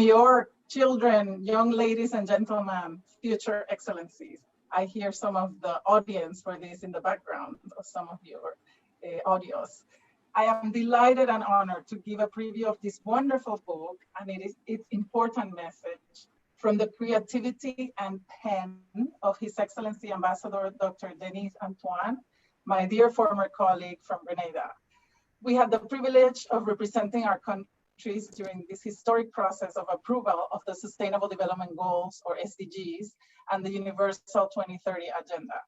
York, children, young ladies and gentlemen, future excellencies. I hear some of the audience for this in the background of some of your audios. I am delighted and honored to give a preview of this wonderful book and its important message from the creativity and pen of His Excellency Ambassador Dr. Denis Antoine, my dear former colleague from Grenada. We had the privilege of representing our countries during this historic process of approval of the Sustainable Development Goals, or SDGs, and the Universal 2030 Agenda.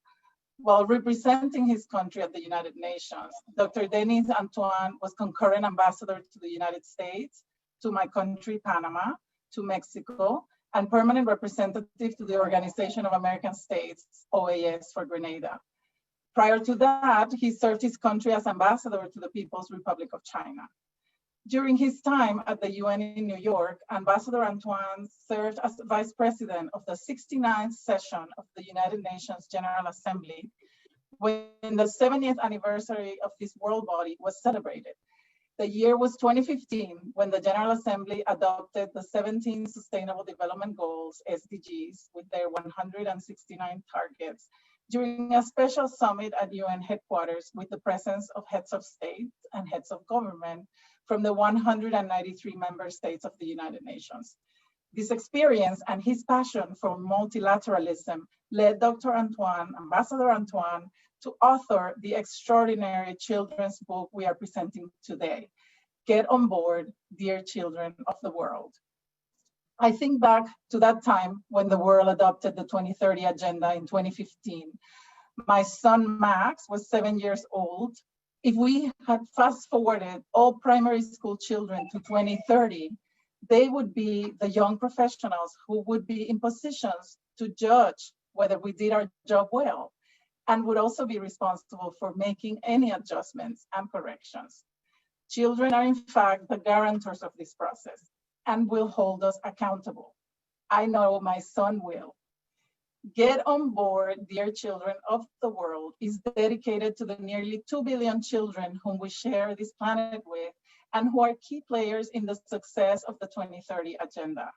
While representing his country at the United Nations, Dr. Denis Antoine was concurrent ambassador to the United States, to my country, Panama, to Mexico, and permanent representative to the Organization of American States, OAS, for Grenada. Prior to that, he served his country as ambassador to the People's Republic of China. During his time at the UN in New York, Ambassador Antoine served as vice president of the 69th session of the United Nations General Assembly, when the 70th anniversary of this world body was celebrated. The year was 2015, when the General Assembly adopted the 17 Sustainable Development Goals, SDGs, with their 169 targets, during a special summit at UN headquarters with the presence of heads of state and heads of government from the 193 member states of the United Nations. This experience and his passion for multilateralism led Dr. Antoine, Ambassador Antoine, to author the extraordinary children's book we are presenting today, Get on Board, Dear Children of the World. I think back to that time when the world adopted the 2030 Agenda in 2015. My son Max was 7 years old. If we had fast forwarded all primary school children to 2030, they would be the young professionals who would be in positions to judge whether we did our job well, and would also be responsible for making any adjustments and corrections. Children are in fact the guarantors of this process and will hold us accountable. I know my son will. Get on Board, Dear Children of the World is dedicated to the nearly 2 billion children whom we share this planet with and who are key players in the success of the 2030 Agenda.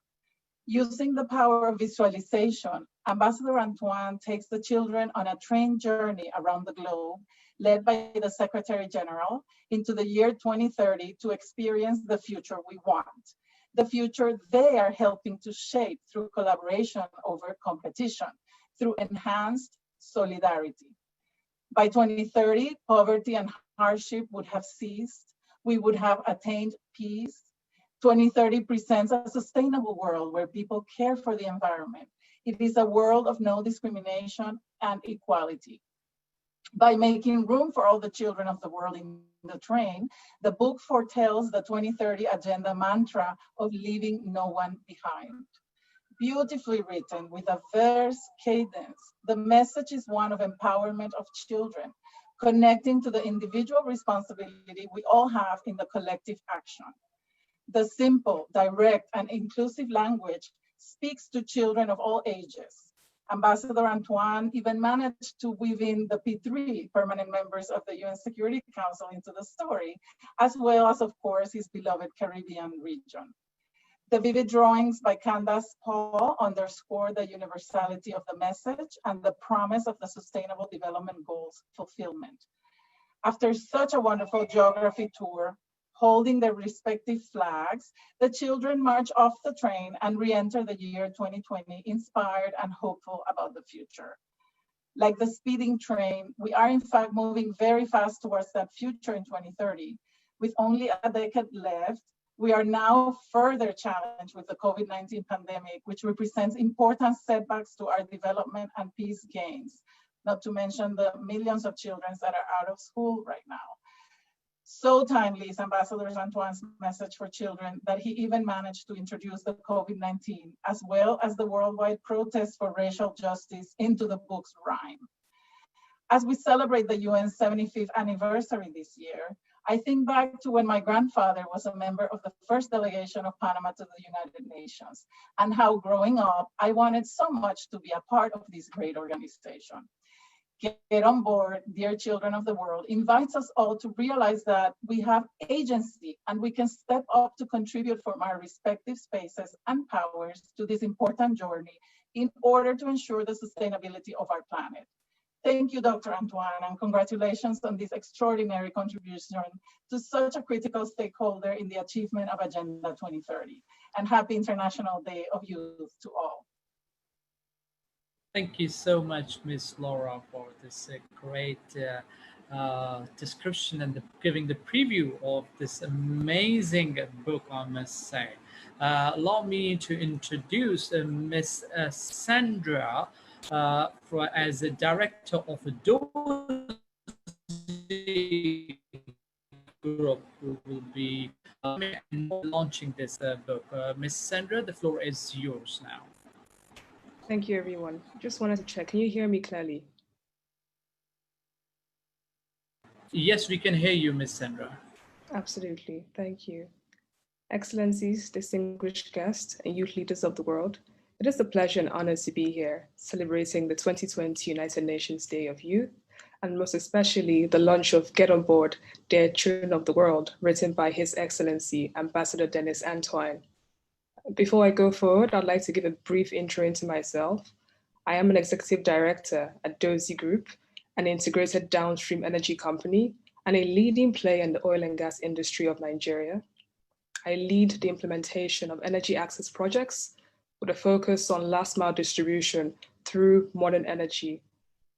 Using the power of visualization, Ambassador Antoine takes the children on a train journey around the globe, led by the Secretary General, into the year 2030 to experience the future we want, the future they are helping to shape through collaboration over competition, through enhanced solidarity. By 2030, poverty and hardship would have ceased. We would have attained peace. 2030 presents a sustainable world where people care for the environment. It is a world of no discrimination and equality. By making room for all the children of the world in the train, the book foretells the 2030 Agenda mantra of leaving no one behind. Beautifully written with a verse cadence, the message is one of empowerment of children, connecting to the individual responsibility we all have in the collective action. The simple, direct, and inclusive language speaks to children of all ages. Ambassador Antoine even managed to weave in the P3 permanent members of the UN Security Council into the story, as well as, of course, his beloved Caribbean region. The vivid drawings by Candace Paul underscore the universality of the message and the promise of the Sustainable Development Goals fulfillment. After such a wonderful geography tour, holding their respective flags, the children march off the train and re-enter the year 2020 inspired and hopeful about the future. Like the speeding train, we are in fact moving very fast towards that future in 2030. With only a decade left, we are now further challenged with the COVID-19 pandemic, which represents important setbacks to our development and peace gains, not to mention the millions of children that are out of school right now. So timely is Ambassador Antoine's message for children that he even managed to introduce the COVID-19, as well as the worldwide protest for racial justice, into the book's rhyme. As we celebrate the UN's 75th anniversary this year, I think back to when my grandfather was a member of the first delegation of Panama to the United Nations, and how growing up, I wanted so much to be a part of this great organization. Get on Board, Dear Children of the World, invites us all to realize that we have agency and we can step up to contribute from our respective spaces and powers to this important journey in order to ensure the sustainability of our planet. Thank you, Dr. Antoine, and congratulations on this extraordinary contribution to such a critical stakeholder in the achievement of Agenda 2030. And happy International Day of Youth to all. Thank you so much, Ms. Laura, for this great description and giving the preview of this amazing book, I must say. Allow me to introduce Ms. Sandra as a director of a Dozy group who will be launching this book. Ms. Sandra, the floor is yours now. Thank you, everyone. Just wanted to check, can you hear me clearly? Yes, we can hear you, Ms. Sandra. Absolutely, thank you. Excellencies, distinguished guests, and youth leaders of the world, it is a pleasure and honor to be here, celebrating the 2020 United Nations Day of Youth, and most especially the launch of Get on Board, Dear Children of the World, written by His Excellency, Ambassador Denis Antoine. Before I go forward, I'd like to give a brief intro into myself. I am an executive director at Dozy Group, an integrated downstream energy company and a leading player in the oil and gas industry of Nigeria. I lead the implementation of energy access projects with a focus on last mile distribution through modern energy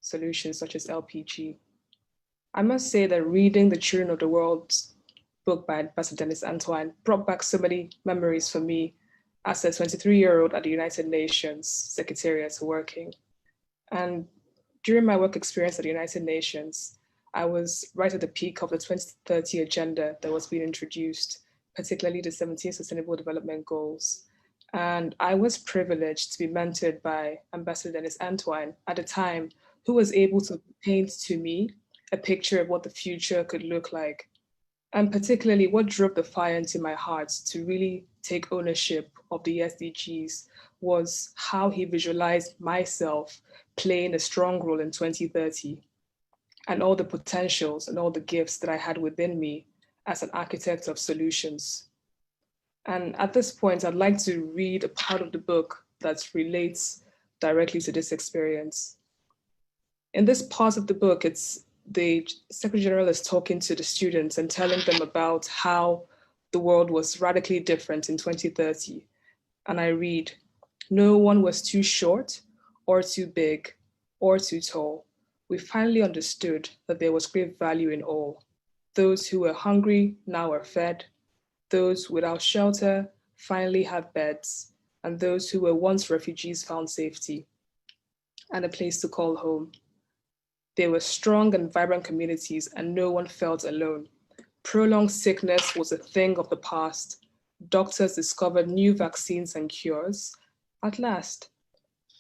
solutions such as LPG. I must say that reading The Children of the World's book by Ambassador Denis Antoine brought back so many memories for me as a 23-year-old at the United Nations Secretariat working. And during my work experience at the United Nations, I was right at the peak of the 2030 agenda that was being introduced, particularly the 17 Sustainable Development Goals. And I was privileged to be mentored by Ambassador Denis Antoine at the time, who was able to paint to me a picture of what the future could look like. And particularly what drove the fire into my heart to really take ownership of the SDGs was how he visualized myself playing a strong role in 2030 and all the potentials and all the gifts that I had within me as an architect of solutions. And at this point, I'd like to read a part of the book that relates directly to this experience. In this part of the book, the Secretary General is talking to the students and telling them about how the world was radically different in 2030. And I read, "No one was too short or too big or too tall. We finally understood that there was great value in all. Those who were hungry now are fed. Those without shelter finally have beds. And those who were once refugees found safety and a place to call home. They were strong and vibrant communities and no one felt alone. Prolonged sickness was a thing of the past. Doctors discovered new vaccines and cures at last."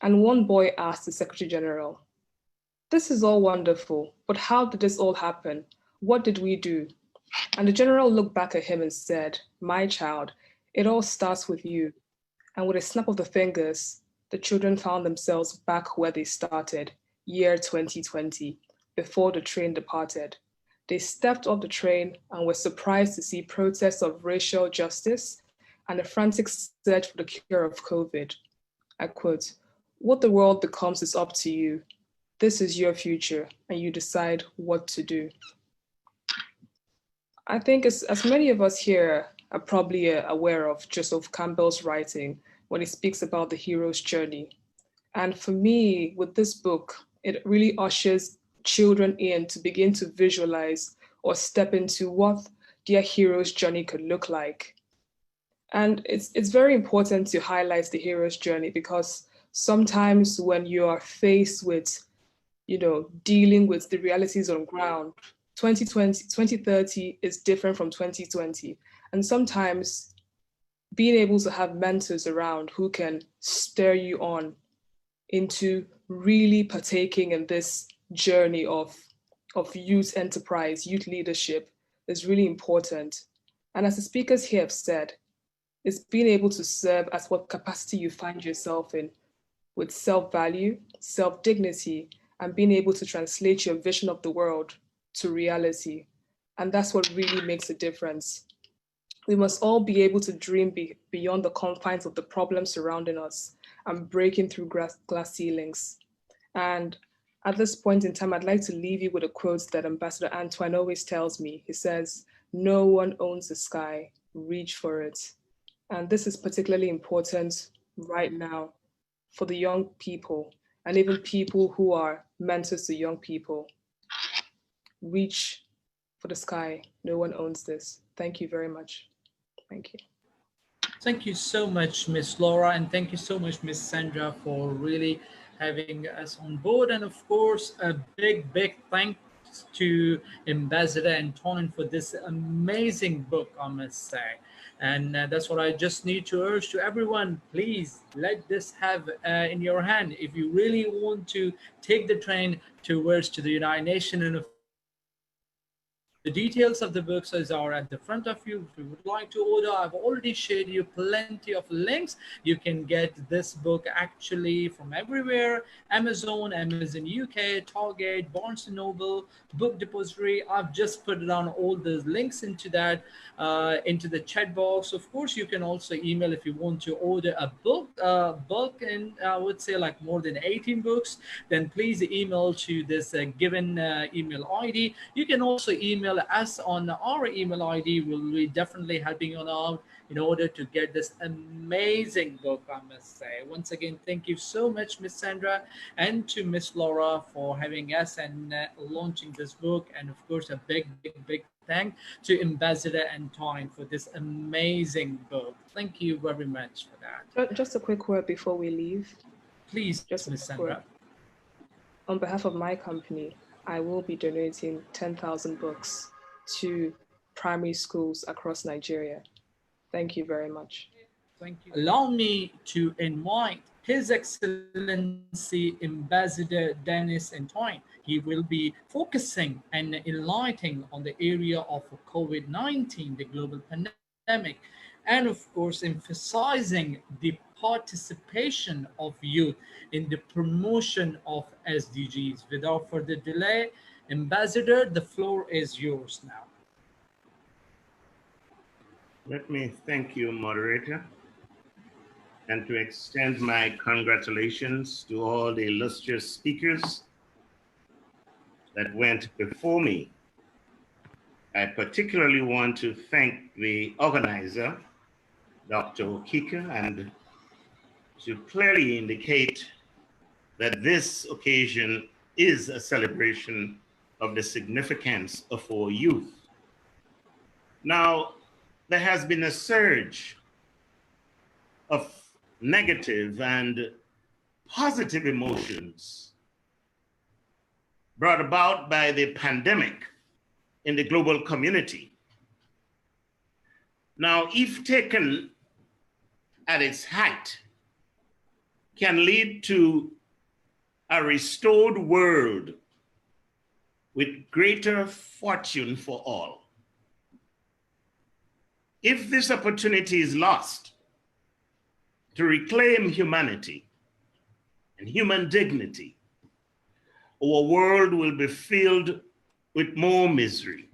And one boy asked the Secretary General, "This is all wonderful, but how did this all happen? What did we do?" And the General looked back at him and said, "My child, it all starts with you." And with a snap of the fingers, the children found themselves back where they started, year 2020, before the train departed. They stepped off the train and were surprised to see protests of racial justice and a frantic search for the cure of COVID. I quote, "What the world becomes is up to you. This is your future and you decide what to do." I think as many of us here are probably aware of Joseph Campbell's writing when he speaks about the hero's journey. And for me, with this book, it really ushers children in to begin to visualize or step into what their hero's journey could look like. And it's very important to highlight the hero's journey because sometimes when you are faced with, dealing with the realities on ground, 2030 is different from 2020. And sometimes being able to have mentors around who can stir you on into really partaking in this journey of youth enterprise, youth leadership is really important. And as the speakers here have said, it's being able to serve as what capacity you find yourself in with self-value, self-dignity, and being able to translate your vision of the world to reality. And that's what really makes a difference. We must all be able to dream beyond the confines of the problems surrounding us and breaking through glass ceilings. And at this point in time, I'd like to leave you with a quote that Ambassador Antoine always tells me. He says, "No one owns the sky, reach for it." And this is particularly important right now for the young people and even people who are mentors to young people. Reach for the sky. No one owns this. Thank you very much. Thank you. Thank you so much, Miss Laura, and thank you so much, Miss Sandra, for really having us on board. And of course, a big thanks to Ambassador Antonin for this amazing book, I must say. And that's what I just need to urge to everyone. Please let this have in your hand if you really want to take the train towards to the United Nations. And the details of the books are at the front of you. If you would like to order, I've already shared you plenty of links. You can get this book actually from everywhere: Amazon, Amazon UK, Target, Barnes & Noble, Book Depository. I've just put down all the links into that, into the chat box. Of course, you can also email if you want to order a bulk, and I would say like more than 18 books, then please email to this given email ID. You can also email us on our email ID. We'll be definitely helping you out in order to get this amazing book, I must say. Once again, thank you so much, Miss Sandra, and to Miss Laura for having us and launching this book. And of course, a big thank to Ambassador Antoine for this amazing book. Thank you very much for that. Just a quick word before we leave. Please, Just Miss Sandra. word. On behalf of my company, I will be donating 10,000 books to primary schools across Nigeria. Thank you very much. Thank you. Allow me to invite His Excellency Ambassador Dennis Antoine. He will be focusing and enlightening on the area of COVID-19, the global pandemic, and of course emphasizing the participation of youth in the promotion of SDGs. Without further delay, Ambassador, the floor is yours now. Let me thank you, moderator, and to extend my congratulations to all the illustrious speakers that went before me. I particularly want to thank the organizer, Dr. Okike, and to clearly indicate that this occasion is a celebration of the significance of our youth. Now, there has been a surge of negative and positive emotions brought about by the pandemic in the global community. Now, if taken at its height, can lead to a restored world with greater fortune for all. If this opportunity is lost to reclaim humanity and human dignity, our world will be filled with more misery.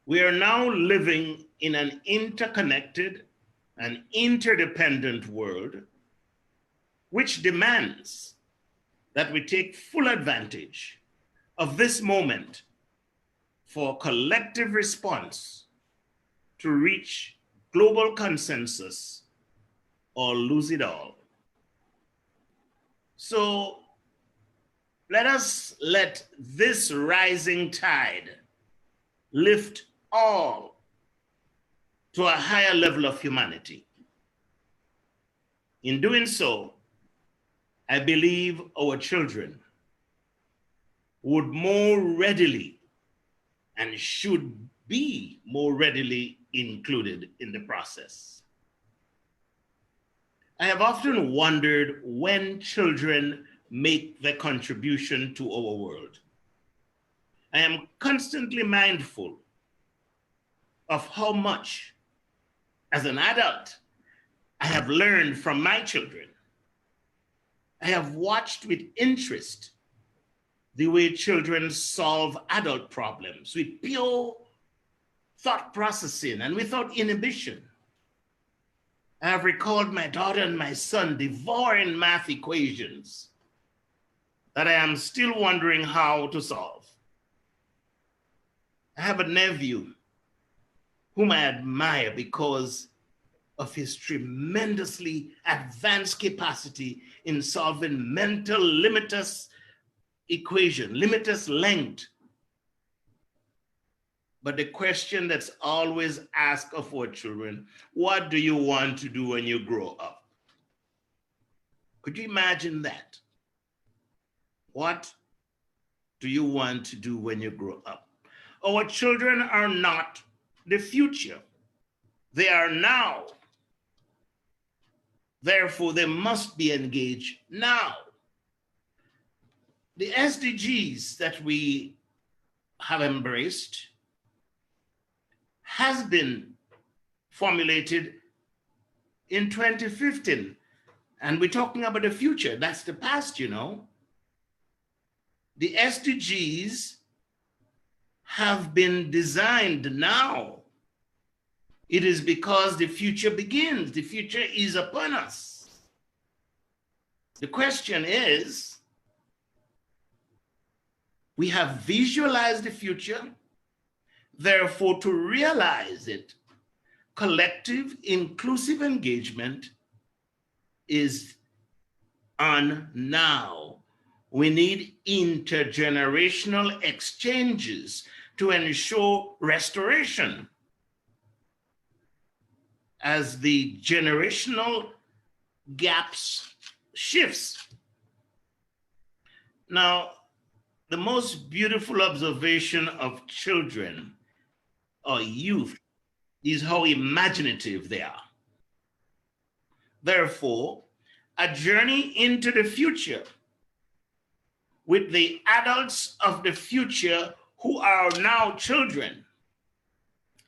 We are now living in an interconnected and interdependent world, which demands that we take full advantage of this moment for collective response to reach global consensus or lose it all. So let this rising tide lift all to a higher level of humanity. In doing so, I believe our children would more readily and should be more readily included in the process. I have often wondered when children make their contribution to our world. I am constantly mindful of how much, as an adult, I have learned from my children. I have watched with interest the way children solve adult problems with pure thought processing and without inhibition. I have recalled my daughter and my son devouring math equations that I am still wondering how to solve. I have a nephew whom I admire because of his tremendously advanced capacity in solving mental limitless equation, limitless length. But the question that's always asked of our children, what do you want to do when you grow up? Could you imagine that? What do you want to do when you grow up? Our children are not the future. They are now. Therefore, they must be engaged now. The SDGs that we have embraced has been formulated in 2015. And we're talking about the future. That's the past, you know. The SDGs have been designed now. It is because the future begins. The future is upon us. The question is, we have visualized the future. Therefore, to realize it, collective, inclusive engagement is on now. We need intergenerational exchanges to ensure restoration. As the generational gaps shifts. Now, the most beautiful observation of children or youth is how imaginative they are. Therefore, a journey into the future with the adults of the future who are now children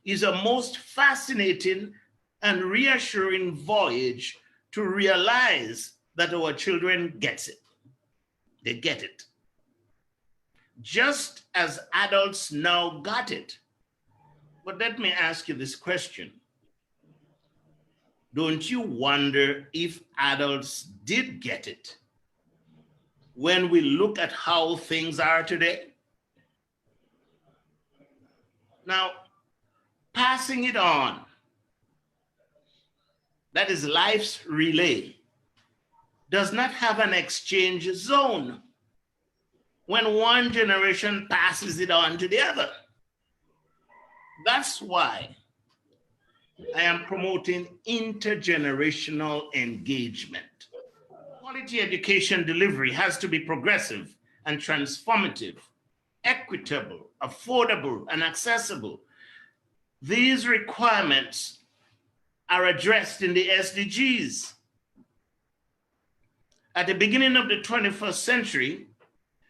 is a most fascinating and reassuring voyage to realize that our children gets it. They get it. Just as adults now got it. But let me ask you this question. Don't you wonder if adults did get it when we look at how things are today? Now, passing it on, that is life's relay, does not have an exchange zone when one generation passes it on to the other. That's why I am promoting intergenerational engagement. Quality education delivery has to be progressive and transformative, equitable, affordable, and accessible. These requirements are addressed in the SDGs. At the beginning of the 21st century,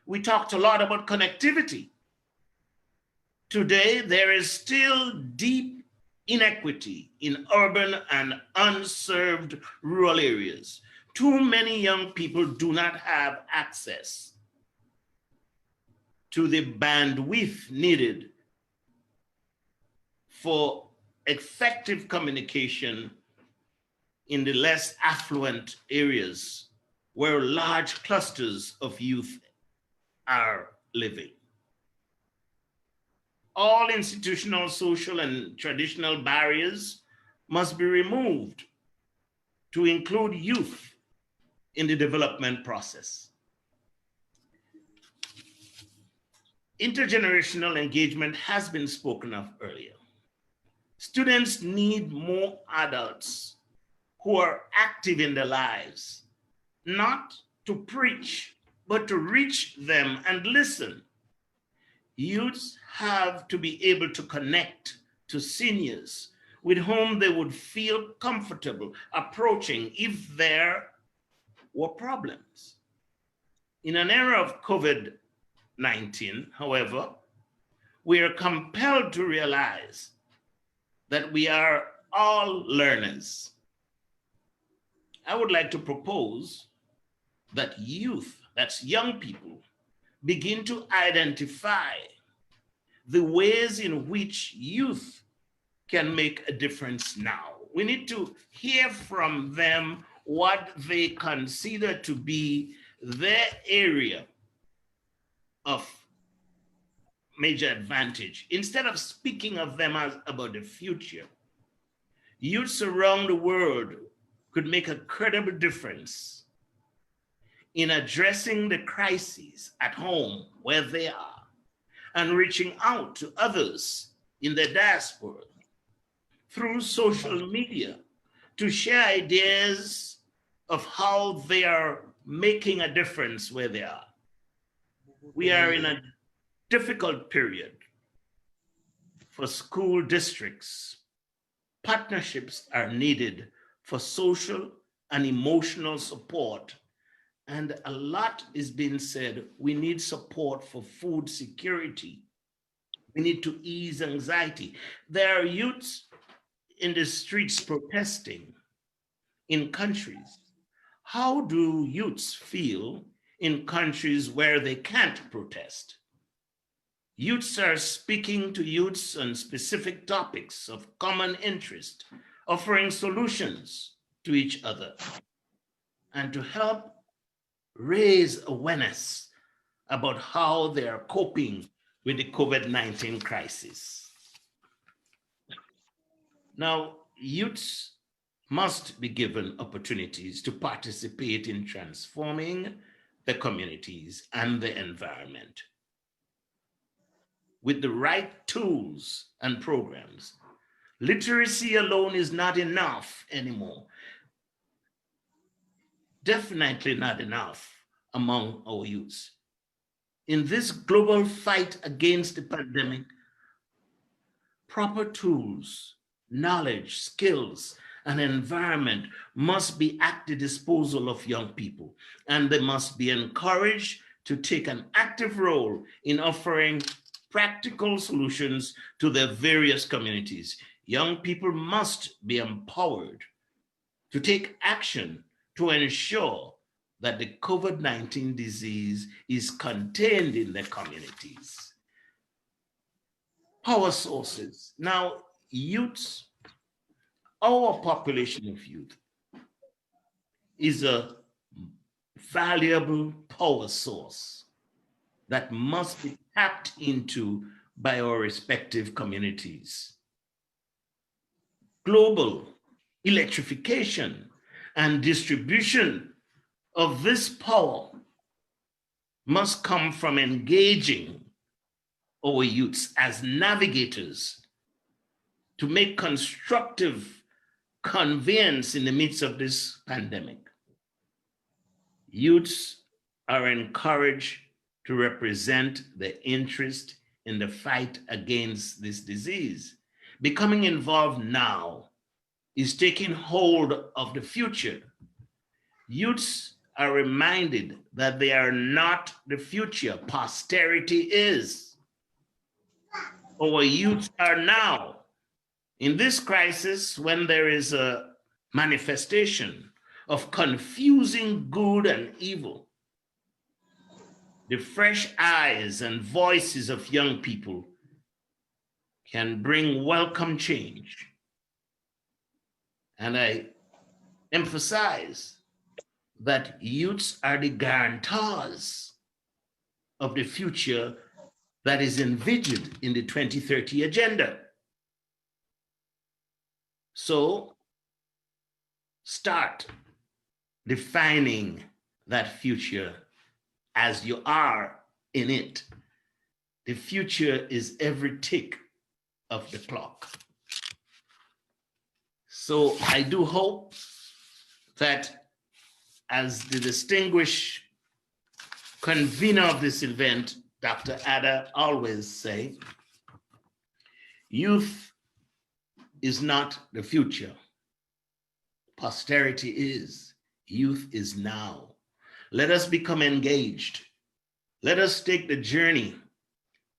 we talked a lot about connectivity. Today, there is still deep inequity in urban and unserved rural areas. Too many young people do not have access to the bandwidth needed for effective communication in the less affluent areas where large clusters of youth are living. All institutional, social, and traditional barriers must be removed to include youth in the development process. Intergenerational engagement has been spoken of earlier. Students need more adults who are active in their lives, not to preach, but to reach them and listen. Youths have to be able to connect to seniors with whom they would feel comfortable approaching if there were problems. In an era of COVID-19, however, we are compelled to realize that we are all learners. I would like to propose that youth, that's young people, begin to identify the ways in which youth can make a difference now. We need to hear from them what they consider to be their area of major advantage. Instead of speaking of them as about the future, youths around the world could make a credible difference in addressing the crises at home where they are and reaching out to others in the diaspora through social media to share ideas of how they are making a difference where they are. We are in a difficult period for school districts. Partnerships are needed for social and emotional support. And a lot is being said. We need support for food security. We need to ease anxiety. There are youths in the streets protesting in countries. How do youths feel in countries where they can't protest? Youths are speaking to youths on specific topics of common interest, offering solutions to each other, and to help raise awareness about how they are coping with the COVID-19 crisis. Now, youths must be given opportunities to participate in transforming the communities and the environment. With the right tools and programs, literacy alone is not enough anymore. Definitely not enough among our youths. In this global fight against the pandemic, proper tools, knowledge, skills, and environment must be at the disposal of young people, and they must be encouraged to take an active role in offering practical solutions to their various communities. Young people must be empowered to take action to ensure that the COVID-19 disease is contained in their communities. Power sources. Now, youths, our population of youth is a valuable power source that must be tapped into by our respective communities. Global electrification and distribution of this power must come from engaging our youths as navigators to make constructive conveyance in the midst of this pandemic. Youths are encouraged to represent their interest in the fight against this disease. Becoming involved now is taking hold of the future. Youths are reminded that they are not the future, posterity is. Our youths are now. In this crisis, when there is a manifestation of confusing good and evil, the fresh eyes and voices of young people can bring welcome change. And I emphasize that youths are the guarantors of the future that is envisioned in the 2030 agenda. So start defining that future as you are in it. The future is every tick of the clock. So I do hope that, as the distinguished convener of this event, Dr. Ada, always say, youth is not the future. Posterity is. Youth is now. Let us become engaged. Let us take the journey.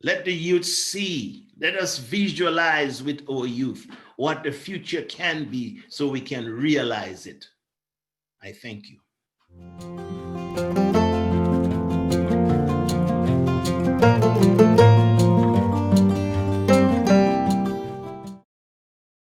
Let the youth see. Let us visualize with our youth what the future can be so we can realize it. I thank you.